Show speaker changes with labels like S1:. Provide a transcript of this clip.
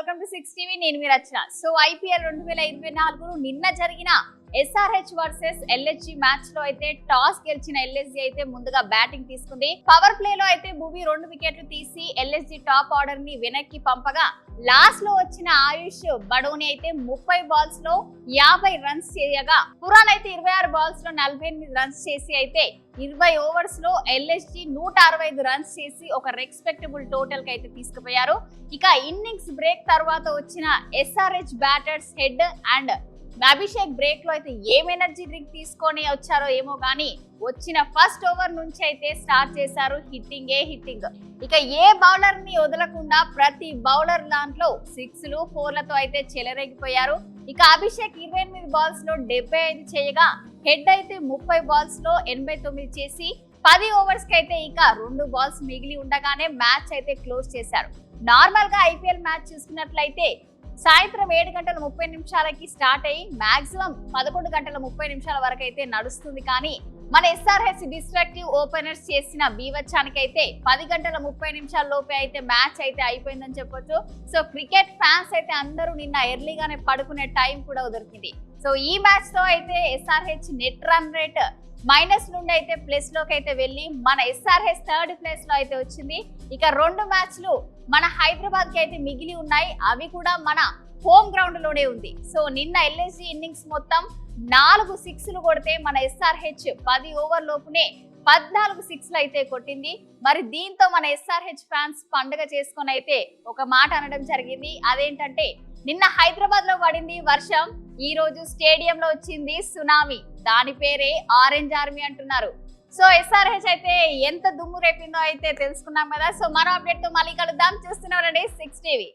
S1: Welcome to 6 TV. నేను మీ రచన. So IPL 2024 నిన్న జరిగిన ఎస్ఆర్హెచ్ వర్సెస్ ఎల్ఎస్జీ మ్యాచ్ లో అయితే టాస్ గెలిచిన ఎల్ఎస్జీ అయితే ముందుగా బ్యాటింగ్ తీసుకుంది. పవర్ ప్లే లో అయితే భువి 2 వికెట్లు తీసి ఎల్ఎస్జీ టాప్ ఆర్డర్ ని వెనక్కి పంపగా లాస్ట్ లో వచ్చిన ఆయుష్ బడోని అయితే 30 బాల్స్ లో 50 రన్స్ చేయగా పురాన్ అయితే 26 బాల్స్ లో 48 రన్స్ చేసి అయితే 20 ఓవర్స్ లో ఎల్ఎస్జీ 165 రన్స్ చేసి ఒక రెస్పెక్టబుల్ టోటల్ కి అయితే తీసుకుపోయారు. ఇక ఇన్నింగ్స్ బ్రేక్ తర్వాత వచ్చిన SRH batters head and Abhishek break లో అయితే ఏం ఎనర్జీ డ్రింక్ తీసుకొని వచ్చారో ఏమో గానీ వచ్చిన ఫస్ట్ ఓవర్ నుంచి అయితే స్టార్ట్ చేశారు హిట్టింగ్. ఇక ఏ బౌలర్ ని వదలకుండా ప్రతి బౌలర్ దాంట్లో 6లు 4లతో అయితే చెలరేగిపోయారు. ఇక అభిషేక్ 28 బాల్స్ లో 75 చేయగా హెడ్ అయితే 30 బాల్స్ లో 89 చేసి 10 ఓవర్స్ కి అయితే ఇక 2 బాల్స్ మిగిలి ఉండగానే మ్యాచ్ అయితే క్లోజ్ చేశారు. నార్మల్ గా ఐపీఎల్ మ్యాచ్ చూసుకున్నట్లయితే సాయంత్రం 7:30 స్టార్ట్ అయ్యి మాక్సిమం 11:30 వరకు అయితే నడుస్తుంది. కానీ మన ఎస్ఆర్హెచ్ డిస్ట్రక్టివ్ ఓపెనర్స్ చేసిన బీవచ్చానికి అయితే 10:30 లోపే అయితే మ్యాచ్ అయితే అయిపోయిందని చెప్పొచ్చు. సో క్రికెట్ ఫ్యాన్స్ అయితే అందరూ నిన్న ఎర్లీగానే పడుకునే టైం కూడా దొరికింది. సో ఈ మ్యాచ్ తో అయితే SRH net run rate minus నుండి అయితే ప్లస్ లోకి అయితే వెళ్ళి మన ఎస్ఆర్హెచ్ 3rd ప్లేస్ లో అయితే వచ్చింది. ఇక 2 మ్యాచ్లు మన హైదరాబాద్ కి అయితే మిగిలి ఉన్నాయి. అవి కూడా మన హోమ్ గ్రౌండ్ లోనే ఉంది. సో నిన్న ఎల్ఎస్జీ ఇన్నింగ్స్ మొత్తం 4 6లు కొడితే మన ఎస్ఆర్హెచ్ 10 ఓవర్ లోపునే 14 6లు అయితే కొట్టింది. మరి దీంతో మన ఎస్ఆర్హెచ్ ఫ్యాన్స్ పండుగ చేసుకొని అయితే ఒక మాట అనడం జరిగింది. అదేంటంటే నిన్న హైదరాబాద్ లో పడింది వర్షం, ఈ రోజు స్టేడియం లో వచ్చింది సునామీ, దాని పేరే ఆరెంజ్ ఆర్మీ అంటున్నారు. సో ఎస్ఆర్హెచ్ అయితే ఎంత దుమ్ము రేపిందో అయితే తెలుసుకున్నాం కదా. సో మరో అప్డేట్ తో మళ్ళీ కలుద్దాం. చూస్తున్నారండి 6 టీవీ.